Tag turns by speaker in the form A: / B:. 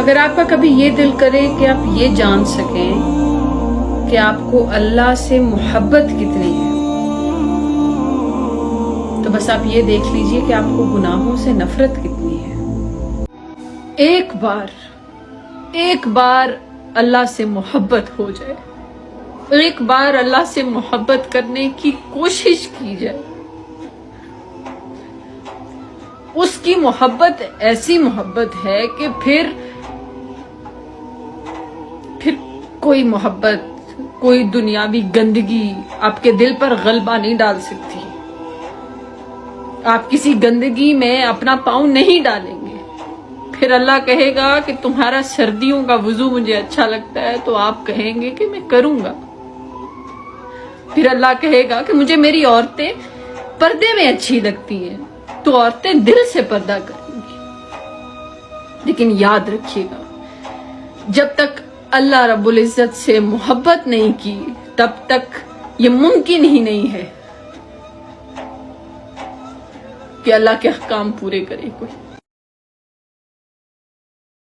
A: اگر آپ کا کبھی یہ دل کرے کہ آپ یہ جان سکیں کہ آپ کو اللہ سے محبت کتنی ہے، تو بس آپ یہ دیکھ لیجئے کہ آپ کو گناہوں سے نفرت کتنی ہے۔ ایک بار اللہ سے محبت ہو جائے، ایک بار اللہ سے محبت کرنے کی کوشش کی جائے، اس کی محبت ایسی محبت ہے کہ پھر کوئی محبت، کوئی دنیاوی گندگی آپ کے دل پر غلبہ نہیں ڈال سکتی۔ آپ کسی گندگی میں اپنا پاؤں نہیں ڈالیں گے۔ پھر اللہ کہے گا کہ تمہارا سردیوں کا وضو مجھے اچھا لگتا ہے، تو آپ کہیں گے کہ میں کروں گا۔ پھر اللہ کہے گا کہ مجھے میری عورتیں پردے میں اچھی لگتی ہیں، تو عورتیں دل سے پردہ کریں گی۔ لیکن یاد رکھیے گا، جب تک اللہ رب العزت سے محبت نہیں کی، تب تک یہ ممکن ہی نہیں ہے کہ اللہ کے احکام پورے کرے کوئی۔